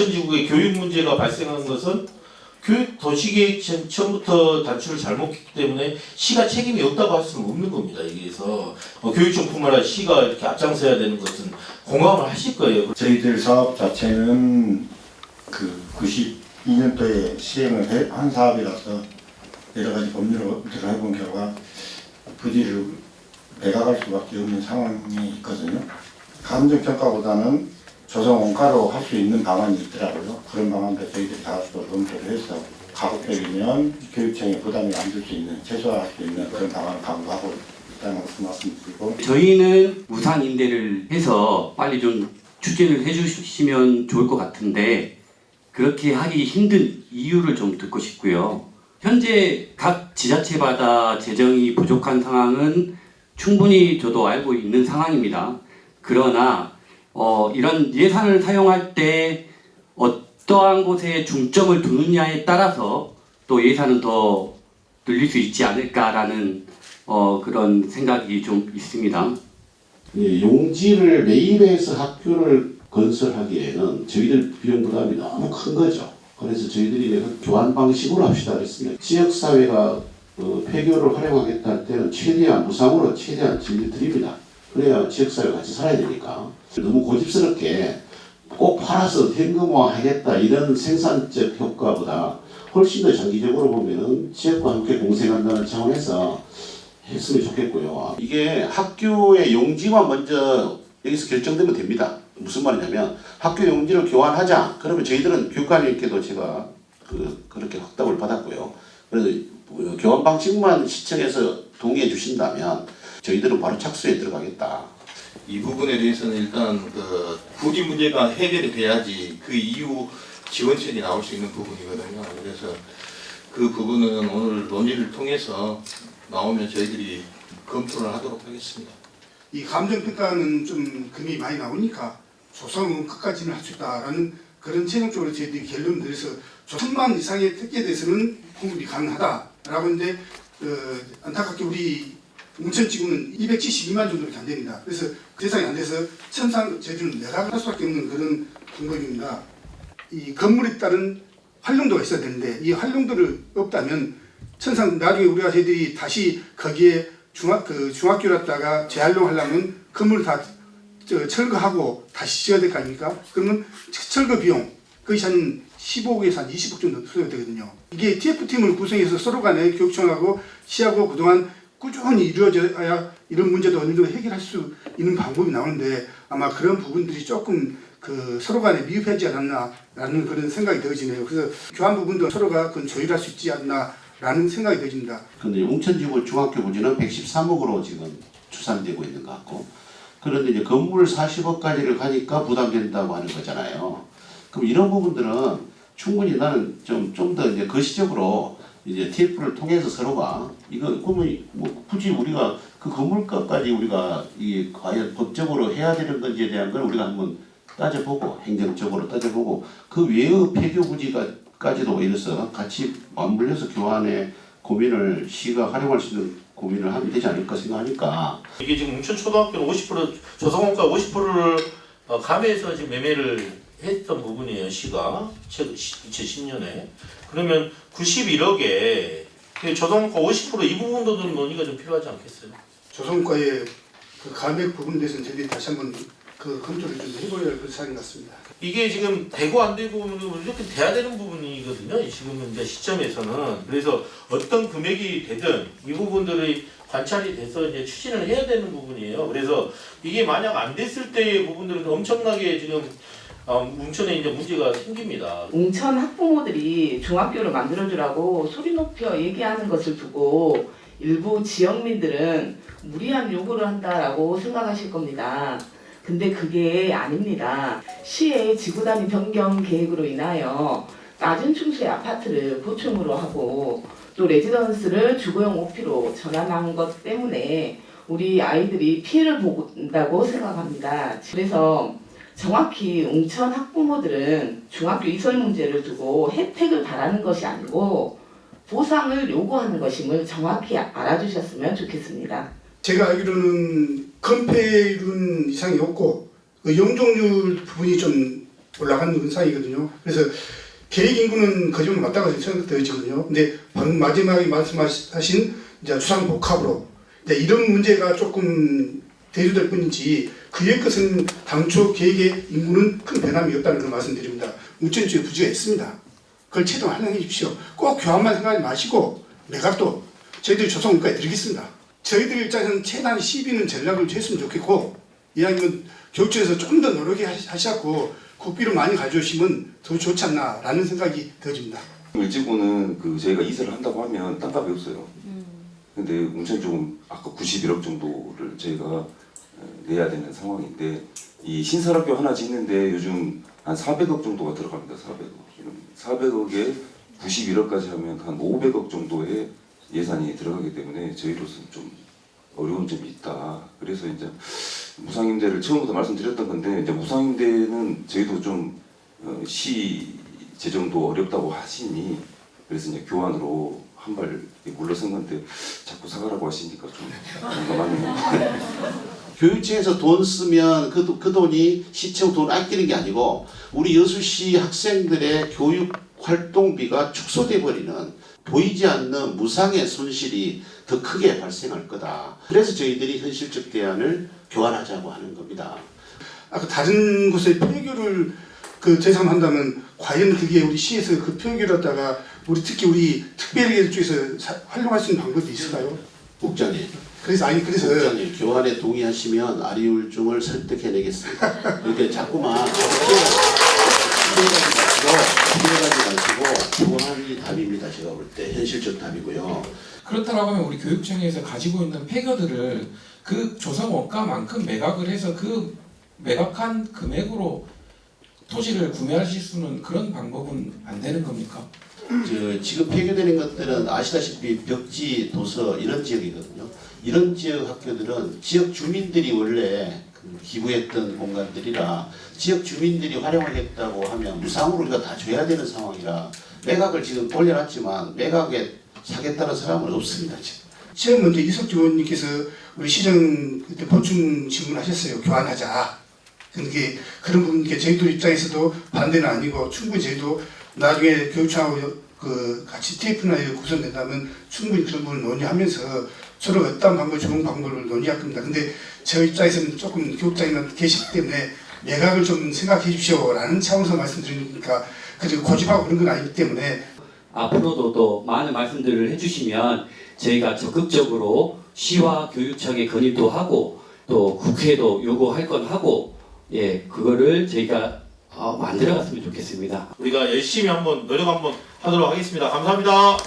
웅천지구의 교육 문제가 발생한 것은 교육 도시계획 처음부터 단추를 잘못 켰기 때문에 시가 책임이 없다고 할 수는 없는 겁니다. 여기에서 교육청뿐만 아니라 시가 이렇게 앞장서야 되는 것은 공감을 하실 거예요. 저희들 사업 자체는 그 92년도에 시행을 한 사업이라서 여러 가지 법률을 해본 결과 부지를 매각할 수밖에 없는 상황이 있거든요. 감정평가보다는 조성 원가로 할 수 있는 방안이 있더라고요. 그런 방안도 저희들이 다수 검토를 해서 가급적이면 교육청에 부담이 안 줄 수 있는, 최소화할 수 있는 그런 방안을 강구하고 있다는 것을 말씀드리고, 저희는 무상 임대를 해서 빨리 좀 추진을 해주시면 좋을 것 같은데 그렇게 하기 힘든 이유를 좀 듣고 싶고요. 현재 각 지자체마다 재정이 부족한 상황은 충분히 저도 알고 있는 상황입니다. 그러나 이런 예산을 사용할 때 어떠한 곳에 중점을 두느냐에 따라서 또 예산은 더 늘릴 수 있지 않을까라는 그런 생각이 좀 있습니다. 예, 용지를 매입해서 학교를 건설하기에는 저희들 비용 부담이 너무 큰 거죠. 그래서 저희들이 교환 방식으로 합시다 그랬습니다. 지역사회가 폐교를 활용하겠다 할 때는 최대한 무상으로 최대한 진료드립니다. 그래야 지역사회가 같이 살아야 되니까. 너무 고집스럽게 꼭 팔아서 현금화 하겠다 이런 생산적 효과보다 훨씬 더 장기적으로 보면은 지역과 함께 공생한다는 차원에서 했으면 좋겠고요. 이게 학교의 용지만 먼저 여기서 결정되면 됩니다. 무슨 말이냐면 학교 용지를 교환하자. 그러면 저희들은 교육관님께도 제가 그렇게 확답을 받았고요. 그래서 교환 방식만 시청에서 동의해 주신다면 저희들은 바로 착수에 들어가겠다. 이 부분에 대해서는 일단 부지 문제가 해결이 돼야지 그 이후 지원책이 나올 수 있는 부분이거든요. 그래서 그 부분은 오늘 논의를 통해서 나오면 저희들이 검토를 하도록 하겠습니다. 이 감정평가는 좀 금이 많이 나오니까 조성은 끝까지는 할 수 있다라는 그런 최종적으로 저희들이 결론을 내서 1,000만 이상의 택지에 대해서는 공급이 가능하다라고 하는데 안타깝게 우리 웅천지구는 272만 정도밖에 안 됩니다. 그래서 그 대상이 안 돼서 천상 제주는 매각을 할 수밖에 없는 그런 방법입니다. 이 건물에 따른 활용도가 있어야 되는데 이 활용도를 없다면 천상 나중에 우리가 저희들이 다시 거기에 중학교였다가 재활용하려면 건물을 다 철거하고 다시 지어야 될 거 아닙니까? 그러면 철거 비용 그것이 한 15억에서 한 20억 정도 소요가 되거든요. 이게 TF팀을 구성해서 서로 간에 교육청하고 시하고 그동안 꾸준히 이루어져야 이런 문제도 어느 정도 해결할 수 있는 방법이 나오는데 아마 그런 부분들이 조금 서로 간에 미흡하지 않았나라는 그런 생각이 들어지네요. 그래서 교환 부분도 서로가 그건 조율할 수 있지 않나라는 생각이 들어집니다. 그런데 웅천지구 중학교 부지는 113억으로 지금 추산되고 있는 것 같고, 그런데 이제 건물 40억까지를 가니까 부담된다고 하는 거잖아요. 그럼 이런 부분들은 충분히 나는 좀 더 이제 거시적으로 이제 TF를 통해서 서로가 이거 그러면 뭐 굳이 우리가 그 건물가까지 우리가 이 과연 법적으로 해야 되는 건지에 대한 걸 우리가 한번 따져보고 행정적으로 따져보고 그 외의 폐교 부지까지도 이래서 같이 맞물려서 교환에 고민을 시가 활용할 수 있는 고민을 하면 되지 않을까 생각하니까. 이게 지금 웅천초등학교는 50% 조성원가 50%를 감해서 지금 매매를 했던 부분이에요. 시가 2010년에. 그러면 91억에 조성원가 50% 이 부분도 좀 논의가 좀 필요하지 않겠어요? 조성과의 그 감액 부분에 대해서는 저희들이 다시 한번 검토를 좀 해봐야 할 그런 사안인 것 같습니다. 이게 지금 되고 안 되고 이렇게 돼야 되는 부분이거든요. 지금 현재 시점에서는. 그래서 어떤 금액이 되든 이 부분들이 관찰이 돼서 이제 추진을 해야 되는 부분이에요. 그래서 이게 만약 안 됐을 때의 부분들은 엄청나게 지금 웅천에 이제 문제가 생깁니다. 웅천 학부모들이 중학교를 만들어주라고 소리 높여 얘기하는 것을 두고 일부 지역민들은 무리한 요구를 한다라고 생각하실 겁니다. 근데 그게 아닙니다. 시의 지구단위 변경 계획으로 인하여 낮은 층수의 아파트를 보충으로 하고 또 레지던스를 주거용 오피로 전환한 것 때문에 우리 아이들이 피해를 본다고 생각합니다. 그래서 정확히 웅천 학부모들은 중학교 이설 문제를 두고 혜택을 바라는 것이 아니고 보상을 요구하는 것임을 정확히 알아주셨으면 좋겠습니다. 제가 알기로는 건폐율은 이상이 없고 그 용적률 부분이 좀 올라가는 그런 사이거든요. 그래서 계획 인구는 그 정도 맞다고 생각되어지거든요. 근데 방금 마지막에 말씀하신 이제 주상 복합으로 이제 이런 문제가 조금 대두될 뿐이지 그의 것은 당초 계획의 인구는 큰 변함이 없다는 걸 말씀드립니다. 우천주의 부지가 있습니다. 그걸 최대한 활용해 주십시오. 꼭 교환만 생각하지 마시고 매각도 저희들이 조성원가에 드리겠습니다. 저희들 입장에서는 최대한 시비는 전략을 줬으면 좋겠고 이왕이면 교육청에서 좀 더 노력하시고 국비를 많이 가져오시면 더 좋지 않나라는 생각이 들어집니다. 일지구는 저희가 이사를 한다고 하면 땅값이 없어요. 근데 웅천 쪽은 아까 91억 정도를 저희가 내야 되는 상황인데 이 신설학교 하나 짓는데 요즘 한 400억 정도가 들어갑니다. 400억에 91억까지 하면 한 500억 정도의 예산이 들어가기 때문에 저희로서는 좀 어려운 점이 있다. 그래서 이제 무상임대를 처음부터 말씀드렸던 건데 이제 무상임대는 저희도 좀 시 재정도 어렵다고 하시니 그래서 이제 교환으로 한 발 물러선 건데 자꾸 사가라고 하시니까 좀 민감하네요. 교육청에서 돈 쓰면 그 돈이 시청 돈 아끼는 게 아니고 우리 여수시 학생들의 교육 활동비가 축소돼 버리는 보이지 않는 무상의 손실이 더 크게 발생할 거다. 그래서 저희들이 현실적 대안을 교환하자고 하는 겁니다. 아까 다른 곳에 폐교를 대상한다면 과연 그게 우리 시에서 그 폐교를 갖다가 특히 우리 특별계 쪽에서 활용할 수 있는 방법이 있을까요? 국장님. 그래서 국장님 교환에 동의하시면 아리울중을 설득해내겠습니다. 이렇게 자꾸만 피해가지 마시고 교환이 답입니다. 제가 볼 때 현실적 답이고요. 그렇다고 하면 우리 교육청에서 가지고 있는 폐교들을 그 조성 원가만큼 매각을 해서 그 매각한 금액으로 토지를 구매하실 수는 그런 방법은 안 되는 겁니까? 지금 폐교되는 것들은 아시다시피 벽지, 도서 이런 지역이거든요. 이런 지역 학교들은 지역 주민들이 원래 기부했던 공간들이라 지역 주민들이 활용하겠다고 하면 무상으로 우리가 다 줘야 되는 상황이라 매각을 지금 올려놨지만 매각에 사겠다는 사람은 없습니다. 지금. 시험 먼저 이석주 의원님께서 우리 시정 그때 보충 질문하셨어요. 교환하자. 근데 그런 부분 저희들 입장에서도 반대는 아니고 충분히 저희도 나중에 교육청하고 같이 TF나 구성된다면 충분히 그런 부분을 논의하면서 서로 어떤 방법, 좋은 방법을 논의할 겁니다. 근데 저 입장에서는 조금 교육장에만 계시기 때문에 매각을 좀 생각해 주십시오라는 차원에서 말씀드리니까 그리고 고집하고 그런 건 아니기 때문에 앞으로도 또 많은 말씀들을 해주시면 저희가 적극적으로 시와 교육청에 건의도 하고 또 국회에도 요구할 건 하고 그거를 저희가 만들어갔으면 좋겠습니다. 우리가 열심히 한번 노력 한번 하도록 하겠습니다. 감사합니다.